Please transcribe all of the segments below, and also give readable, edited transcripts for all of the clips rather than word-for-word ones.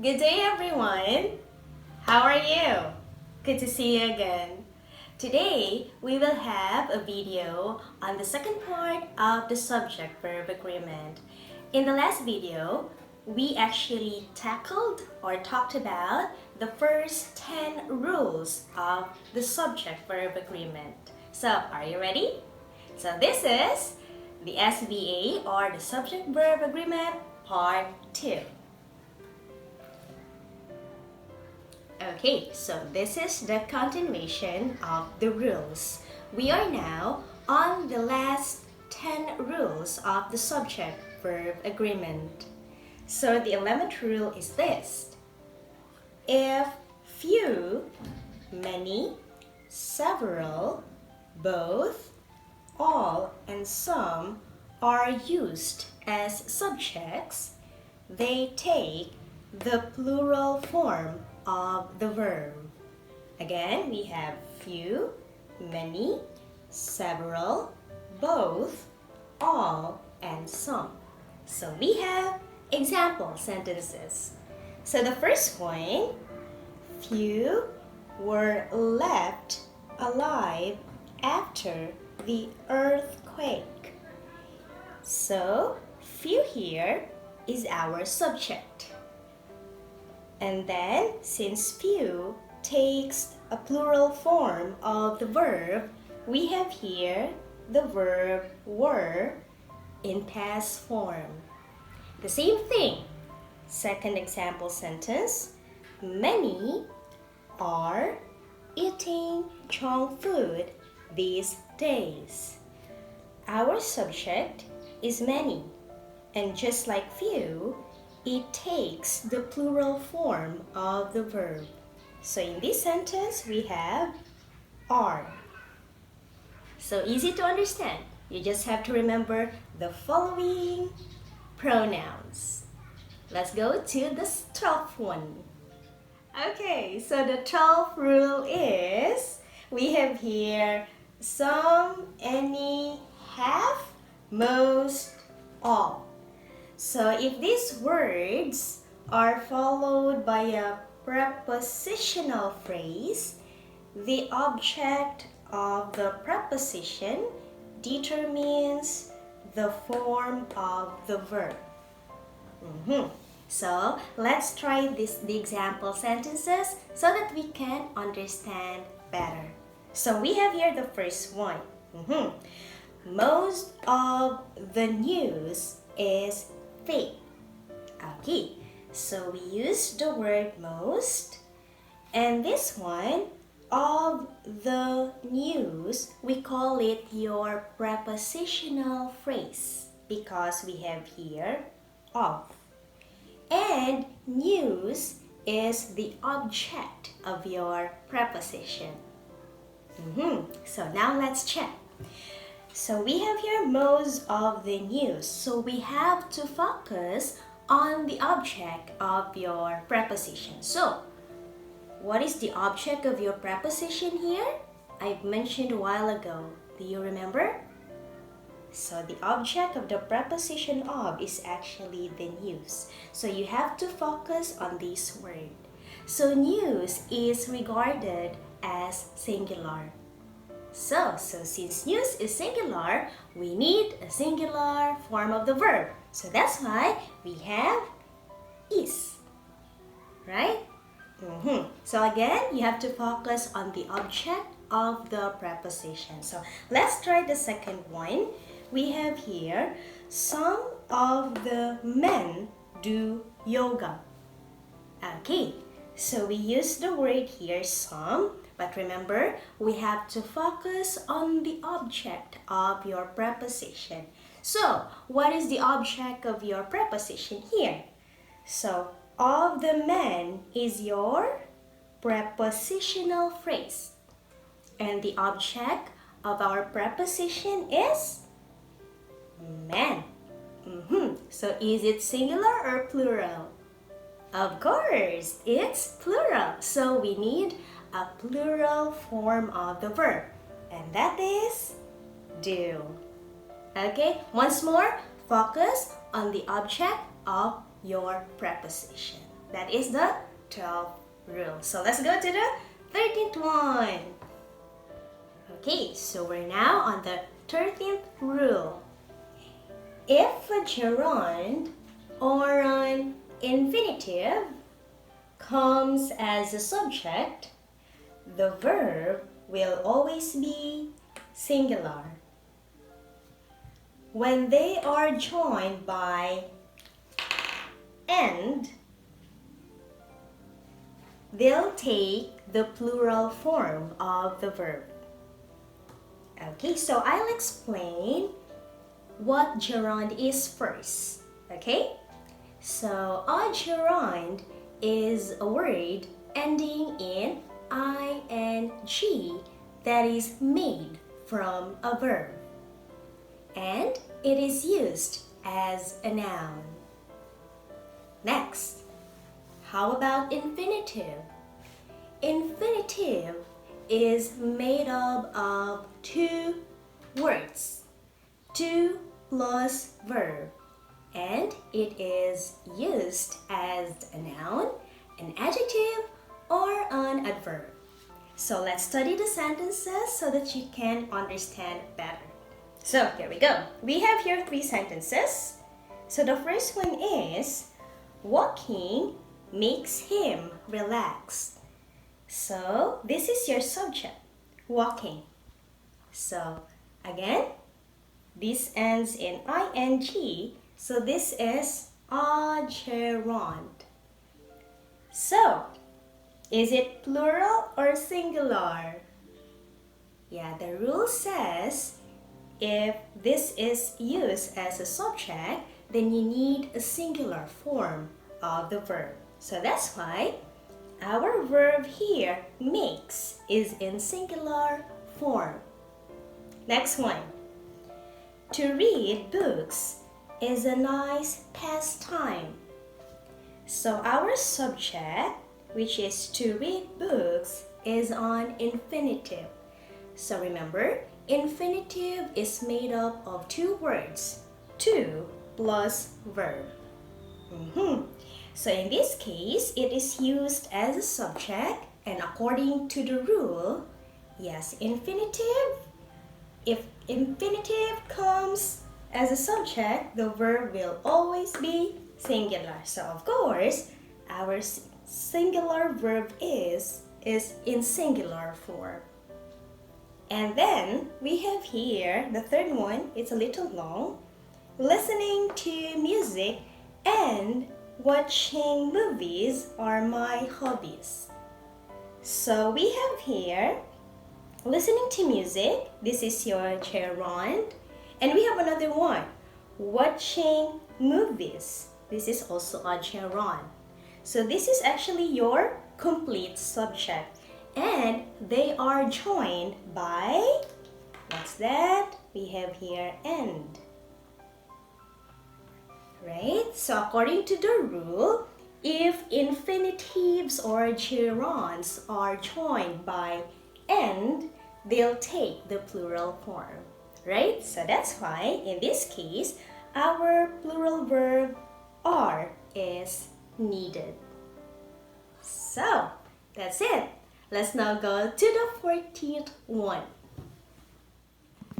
Good day, everyone. How are you? Good to see you again. Today, we will have a video on the second part of the Subject Verb Agreement. In the last video, we actually tackled or talked about the first 10 rules of the Subject Verb Agreement. So, are you ready? So, this is the SVA or the Subject Verb Agreement Part 2. Okay, so this is the continuation of the rules. We are now on the last 10 rules of the Subject Verb Agreement. So the 11th rule is this. If few, many, several, both, all, and some are used as subjects, they take the plural form of the verb. Again, we have few, many, several, both, all, and some. So we have example sentences. So the first one, few were left alive after the earthquake. So few here is our subject. And then, since few takes a plural form of the verb, we have here the verb were in past form. The same thing. Second example sentence, many are eating junk food these days. Our subject is many, and just like few, it takes the plural form of the verb. So in this sentence, we have are. So easy to understand. You just have to remember the following pronouns. Let's go to the 12th one. Okay, so the 12th rule is, we have here some, any, half, most, all. So if these words are followed by a prepositional phrase, the object of the preposition determines the form of the verb. So let's try the example sentences so that we can understand better. So we have here the first one. Most of the news is fake. Okay, so we use the word most, and this one, of the news, we call it your prepositional phrase because we have here of. And news is the object of your preposition. So now let's check. So we have here most of the news. So we have to focus on the object of your preposition. So what is the object of your preposition here? I've mentioned a while ago. Do you remember? So the object of the preposition of is actually the news. So you have to focus on this word. So news is regarded as singular. So since news is singular, we need a singular form of the verb. So that's why we have is, right? So again, you have to focus on the object of the preposition. So let's try the second one. We have here, some of the men do yoga. Okay, so we use the word here, some. But remember, we have to focus on the object of your preposition. So, what is the object of your preposition here? So, of the men is your prepositional phrase. And the object of our preposition is men. So, is it singular or plural? Of course, it's plural. So, we need a plural form of the verb, and that is do. Okay, once more, focus on the object of your preposition. That is the 12th rule. So let's go to the 13th one. Okay, so we're now on the 13th rule. If a gerund or an infinitive comes as a subject, the verb will always be singular. When they are joined by and, they'll take the plural form of the verb. Okay, so I'll explain what gerund is first. Okay, so a gerund is a word ending in ing that is made from a verb, and it is used as a noun. Next, how about infinitive? Infinitive is made up of two words, to plus verb, and it is used as a noun, an adjective, or an adverb. So let's study the sentences so that you can understand better. So here we go. We have here 3 sentences. So the first one is, walking makes him relax. So this is your subject, walking. So again, this ends in ing, so this is a gerund. So, is it plural or singular? Yeah, the rule says if this is used as a subject, then you need a singular form of the verb. So that's why our verb here, makes, is in singular form. Next one. To read books is a nice pastime. So our subject, which is to read books, is on infinitive. So remember, infinitive is made up of 2 words, to plus verb. So in this case, it is used as a subject, and according to the rule, yes, infinitive, if infinitive comes as a subject, the verb will always be singular. So of course, our singular verb is in singular form. And then we have here the third one, it's a little long. Listening to music and watching movies are my hobbies. So we have here listening to music, this is your gerund. And we have another one, watching movies. This is also a gerund. So this is actually your complete subject. And they are joined by, what's that? We have here and. Right? So according to the rule, if infinitives or gerunds are joined by and, they'll take the plural form. Right? So that's why, in this case, our plural verb are is needed. So, that's it. Let's now go to the 14th one.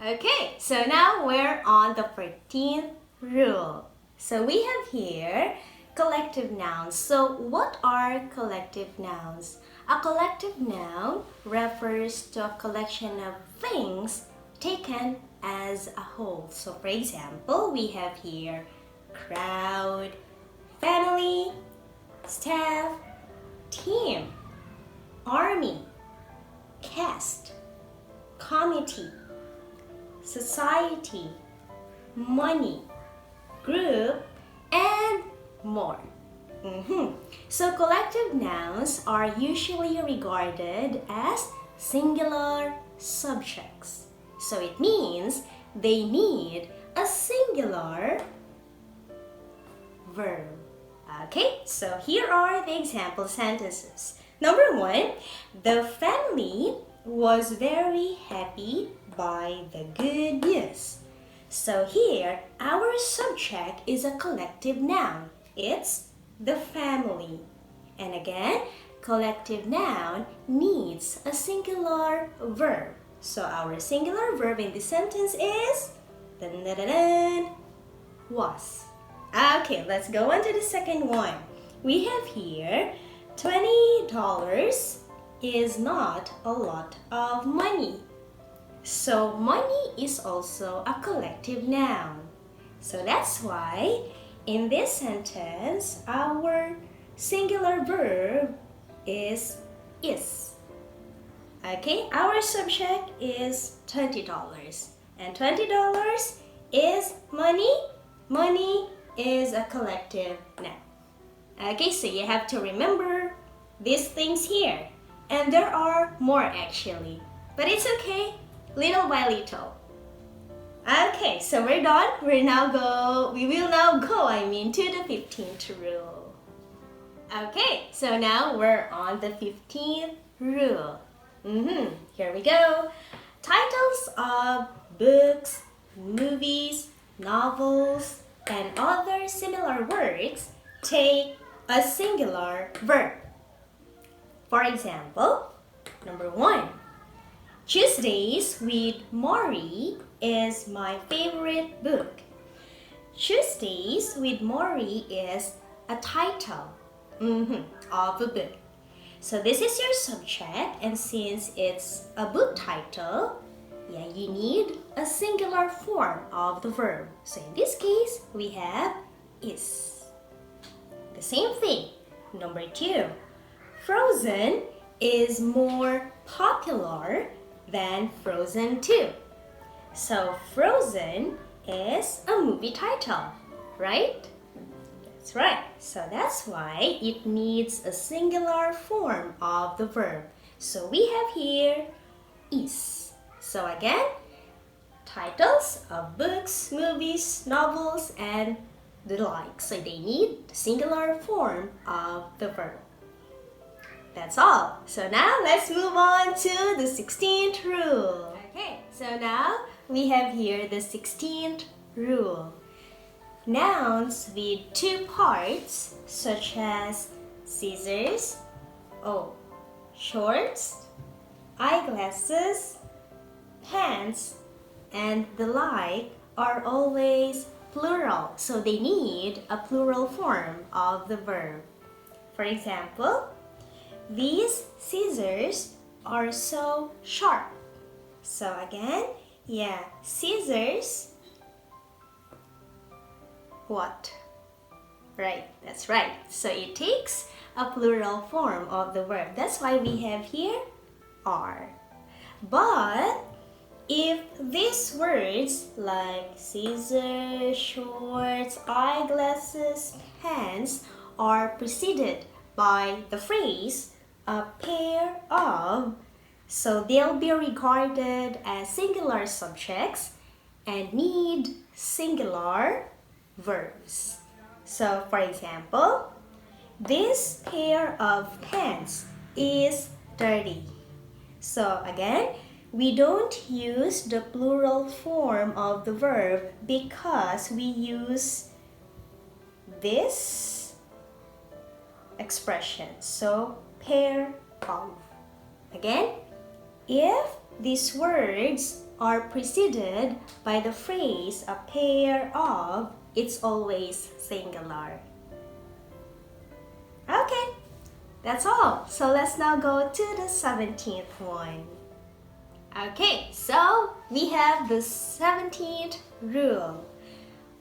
Okay, so now we're on the 14th rule. So we have here collective nouns. So what are collective nouns? A collective noun refers to a collection of things taken as a whole. So for example, we have here crowd, family, staff, team, army, cast, committee, society, money, group, and more. So collective nouns are usually regarded as singular subjects. So it means they need a singular verb. Okay, so here are the example sentences. Number 1, the family was very happy by the good news. So here, our subject is a collective noun. It's the family. And again, collective noun needs a singular verb. So our singular verb in this sentence is dun, dun, dun, dun, was. Okay, let's go on to the second one. We have here $20 is not a lot of money. So money is also a collective noun. So that's why in this sentence, our singular verb is. Okay, our subject is $20. And $20 is money. Money is a collective noun. Okay, so you have to remember these things here. And there are more actually. But it's okay, little by little. Okay, so we're done. We will now go to the 15th rule. Okay, so now we're on the 15th rule. Here we go. Titles of books, movies, novels, and other similar works take a singular verb. For example, number 1. Tuesdays with Maury is my favorite book. Tuesdays with Maury is a title of a book. So this is your subject, and since it's a book title, you need a singular form of the verb. So in this case, we have is. The same thing. Number 2. Frozen is more popular than Frozen 2. So Frozen is a movie title, right? That's right. So that's why it needs a singular form of the verb. So we have here is. So again, titles of books, movies, novels, and the like. So they need the singular form of the verb. That's all. So now let's move on to the 16th rule. Okay, so now we have here the 16th rule. Nouns with 2 parts such as scissors, shorts, eyeglasses, pants, and the like are always plural. So they need a plural form of the verb. For example, these scissors are so sharp. So again, scissors. What? Right, that's right. So it takes a plural form of the verb. That's why we have here are. But if these words like scissors, shorts, eyeglasses, pants are preceded by the phrase a pair of, so they'll be regarded as singular subjects and need singular verbs. So for example, this pair of pants is dirty. So again, we don't use the plural form of the verb because we use this expression. So pair of. Again, if these words are preceded by the phrase a pair of, it's always singular. Okay, that's all. So let's now go to the 17th one. Okay, so we have the 17th rule.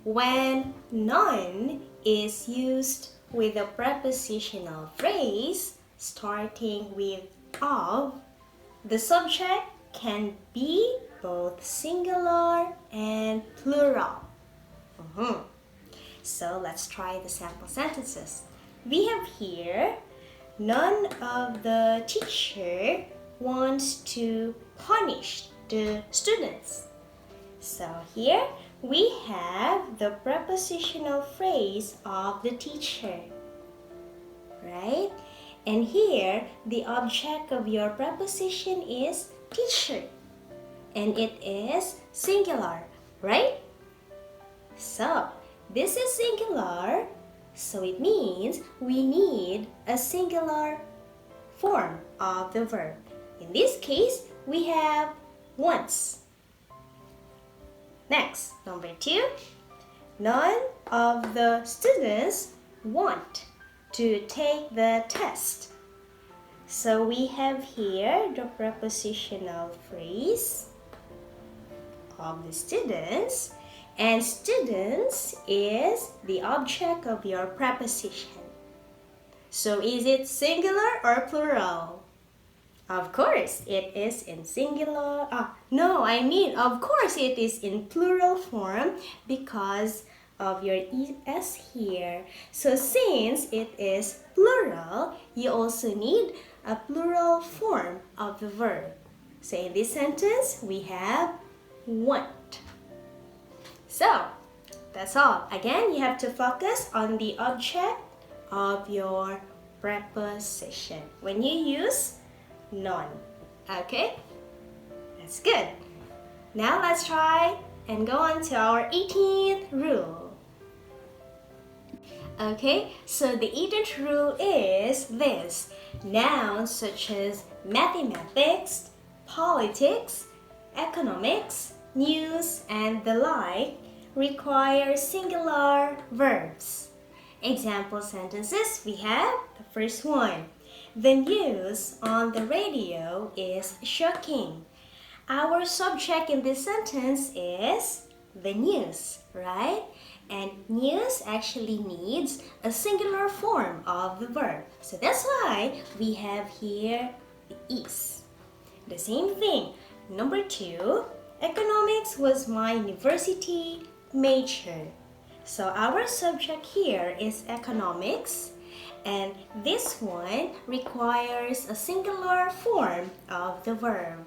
When none is used with a prepositional phrase starting with of, the subject can be both singular and plural. So let's try the sample sentences. We have here, none of the teacher wants to punish the students. So here we have the prepositional phrase of the teacher, right? And here the object of your preposition is teacher, and it is singular, right? So this is singular, So it means we need a singular form of the verb. In this case, we have once. Next, number 2. None of the students want to take the test. So we have here the prepositional phrase of the students, and students is the object of your preposition. So is it singular or plural? Of course, it is in singular. Of course it is in plural form because of your es here. So since it is plural, you also need a plural form of the verb. So in this sentence, we have want. So that's all. Again, you have to focus on the object of your preposition when you use none. Okay? That's good. Now let's try and go on to our 18th rule. Okay, so the 18th rule is this. Nouns such as mathematics, politics, economics, news, and the like require singular verbs. Example sentences, we have the first one. The news on the radio is shocking. Our subject in this sentence is the news, right? And news actually needs a singular form of the verb. So that's why we have here the is. The same thing. Number 2, economics was my university major. So our subject here is economics, and this one requires a singular form of the verb.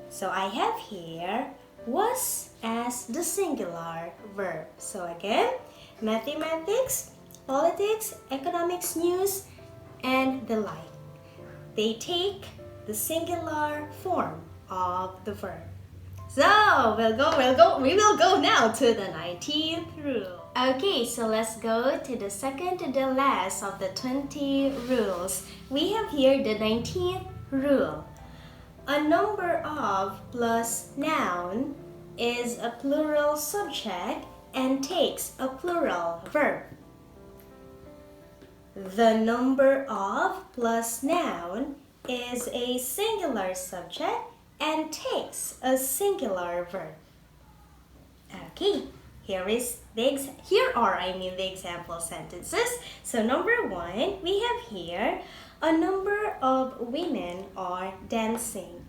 So I have here was as the singular verb. So again, mathematics, politics, economics, news, and the like. They take the singular form of the verb. So we will go now to the 19th rule. Okay, so let's go to the second to the last of the 20 rules. We have here the 19th rule. A number of plus noun is a plural subject and takes a plural verb. The number of plus noun is a singular subject and takes a singular verb. Okay, here are the example sentences. So number 1, we have here a number of women are dancing.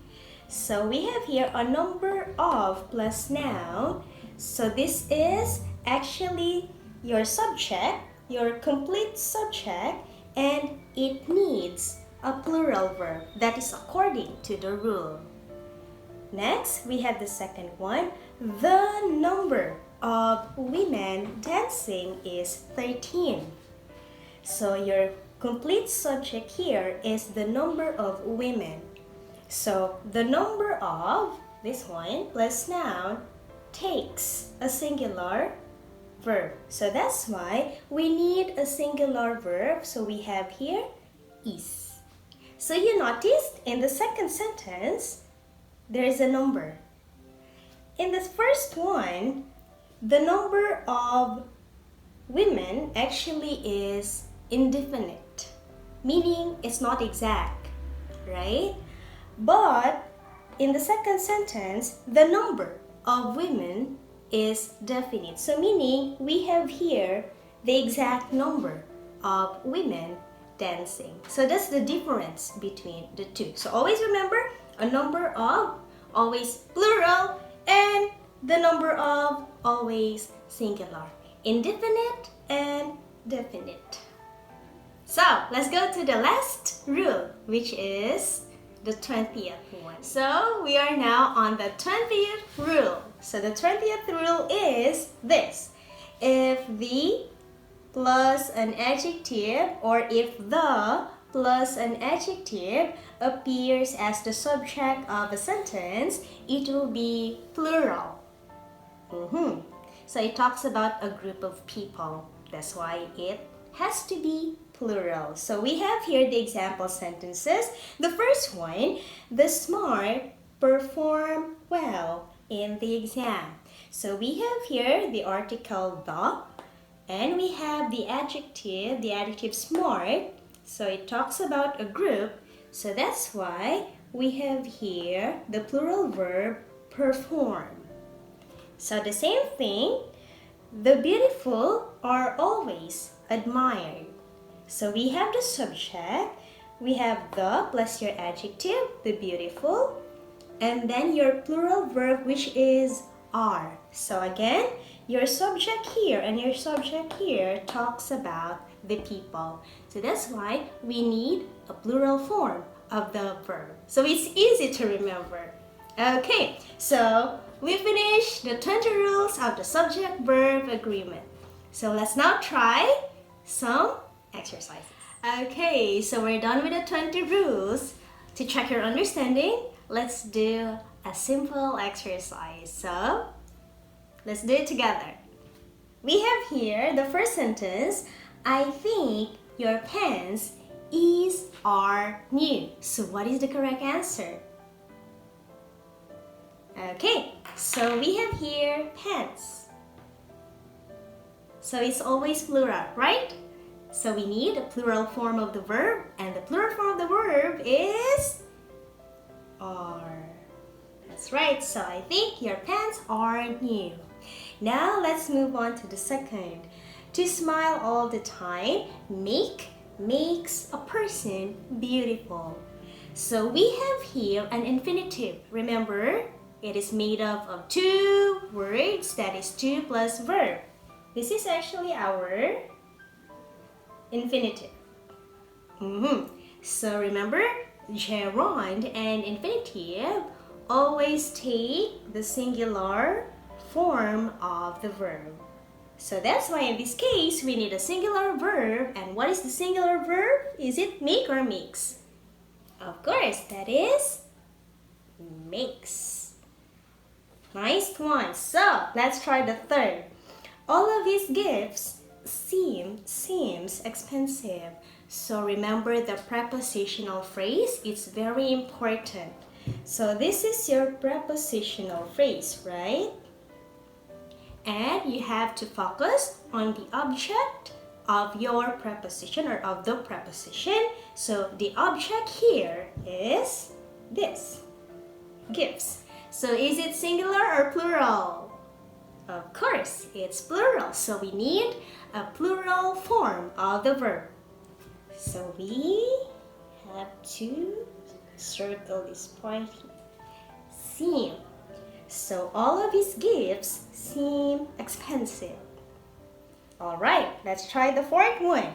So we have here a number of plus noun. So this is actually your subject, your complete subject, and it needs a plural verb. That is according to the rule. Next, we have the second one. The number of women dancing is 13. So your complete subject here is the number of women. So the number of, this one, plus noun, takes a singular verb. So that's why we need a singular verb. So we have here is. So you noticed in the second sentence, there is a number. In the first one, the number of women actually is indefinite, meaning it's not exact, right? But in the second sentence, the number of women is definite. So meaning we have here the exact number of women dancing. So that's the difference between the two. So always remember, a number of, always plural, and the number of, always singular. Indefinite and definite. So let's go to the last rule, which is the 20th one. So we are now on the 20th rule. So the 20th rule is this. If the plus an adjective, or if the plus an adjective appears as the subject of a sentence, it will be plural. So it talks about a group of people. That's why it has to be plural. So we have here the example sentences. The first one, the smart perform well in the exam. So we have here the article the, and we have the adjective smart. So it talks about a group. So that's why we have here the plural verb perform. So the same thing, the beautiful are always admired. So we have the subject, we have the plus your adjective, the beautiful, and then your plural verb, which is are. So again, your subject here and your subject here talks about the people. So that's why we need a plural form of the verb. So it's easy to remember. Okay, so we finished the 20 rules of the subject verb agreement. So let's now try some exercises. Okay, so we're done with the 20 rules. To check your understanding, let's do a simple exercise. So let's do it together. We have here the first sentence, I think your pants are new. So what is the correct answer? Okay, so we have here pants. So it's always plural, right? So we need a plural form of the verb, and the plural form of the verb is are. That's right, so I think your pants are new. Now let's move on to the second. To smile all the time makes a person beautiful. So we have here an infinitive. Remember, it is made up of two words, that is to plus verb. This is actually our infinitive. So remember, gerund and infinitive always take the singular form of the verb. So that's why in this case, we need a singular verb. And what is the singular verb? Is it make or makes? Of course, that is makes. Nice one. So let's try the third. All of these gifts seems expensive. So remember the prepositional phrase. It's very important. So this is your prepositional phrase, right? And you have to focus on the object of your preposition or of the preposition. So the object here is this, gifts. So is it singular or plural? Of course, it's plural. So we need a plural form of the verb. So we have to circle this point here. Seem. So all of his gifts seem expensive. Alright, let's try the fourth one.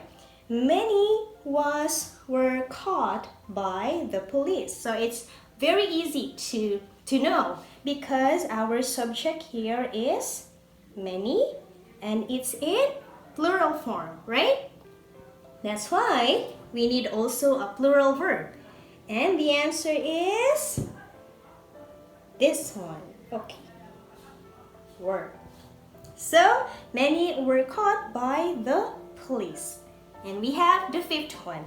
Many were caught by the police. So it's very easy to know because our subject here is many and it's in plural form, right? That's why we need also a plural verb. And the answer is this one. Okay. Were. So many were caught by the police. And we have the fifth one.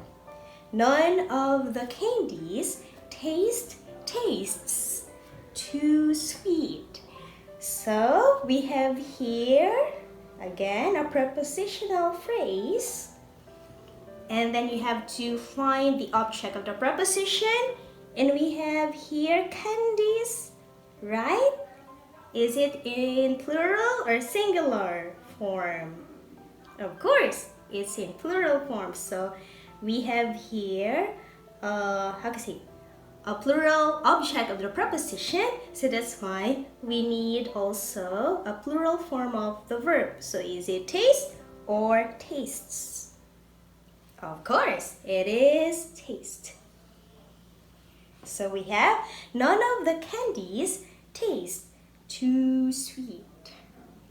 None of the candies tastes too sweet. So we have here again a prepositional phrase. And then you have to find the object of the preposition. And we have here candies, right? Is it in plural or singular form? Of course, it's in plural form. So we have here, a plural object of the preposition. So that's why we need also a plural form of the verb. So is it taste or tastes? Of course, it is taste. So we have none of the candies taste too sweet.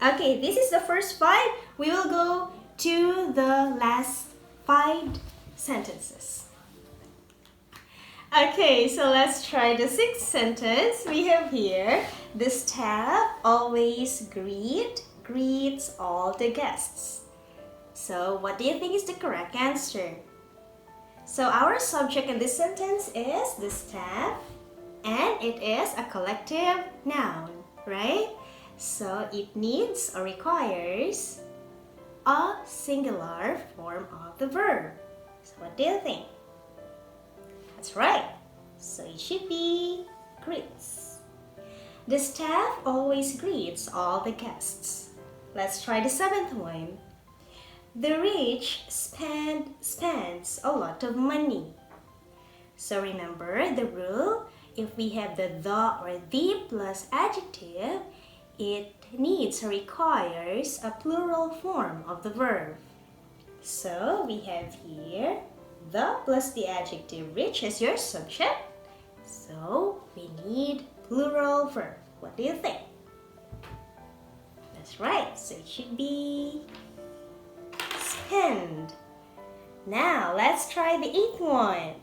Okay, this is the first 5. We will go to the last 5 sentences. Okay, so let's try the 6th sentence. We have here, the staff always greets all the guests. So what do you think is the correct answer? So our subject in this sentence is the staff, and it is a collective noun, right? So it needs or requires a singular form of the verb. So what do you think? That's right. So it should be greets. The staff always greets all the guests. Let's try the seventh one. The rich spends a lot of money. So remember the rule, if we have the or the plus adjective, it needs or requires a plural form of the verb. So we have here the plus the adjective rich as your subject. So we need plural verb. What do you think? That's right. So it should be spend. Now let's try the eighth one.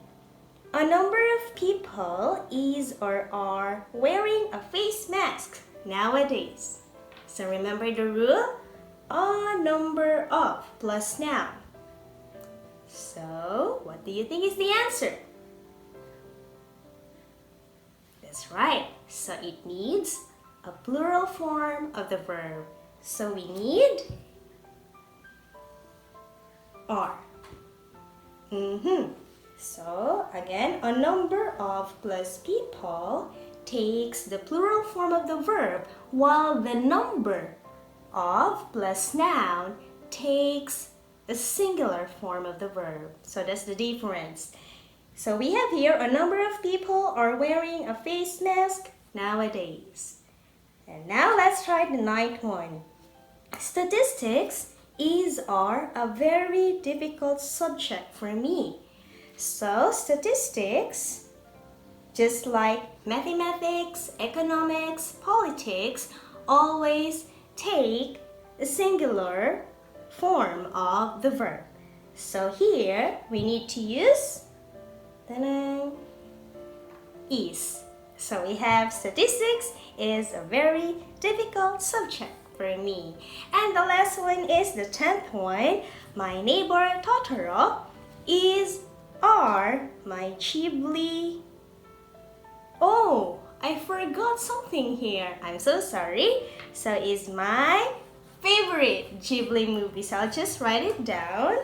A number of people is or are wearing a face mask nowadays. So remember the rule? A number of plus noun. So what do you think is the answer? That's right. So it needs a plural form of the verb. So we need are. So again, a number of plus people takes the plural form of the verb, while the number of plus noun takes the singular form of the verb. So that's the difference. So we have here a number of people are wearing a face mask nowadays. And now let's try the ninth one. Statistics is or a very difficult subject for me. So statistics, just like mathematics, economics, politics, always take the singular form of the verb. So here we need to use is. So we have statistics is a very difficult subject for me. And the last one is the 10th one. My neighbor Totoro is are my Ghibli. Oh, I forgot something here. I'm so sorry. So it's my favorite Ghibli movie. So I'll just write it down.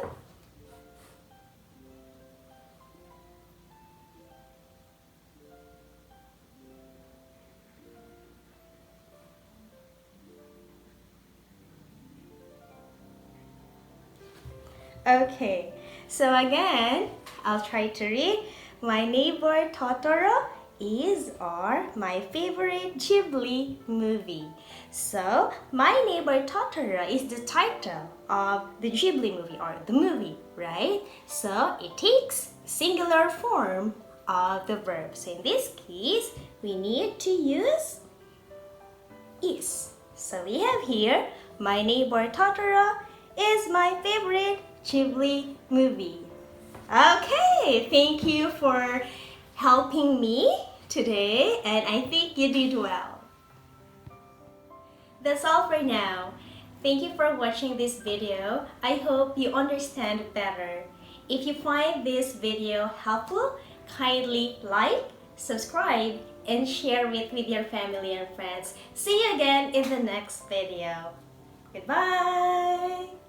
Okay, so again, I'll try to read. My neighbor Totoro is or my favorite Ghibli movie. So, my neighbor Totoro is the title of the Ghibli movie or the movie, right? So, it takes singular form of the verb. So, in this case, we need to use is. So, we have here, my neighbor Totoro is my favorite Ghibli movie. Okay, thank you for helping me today, and I think you did well. That's all for now. Thank you for watching this video. I hope you understand better. If you find this video helpful, kindly like, subscribe, and share it with your family and friends. See you again in the next video. Goodbye!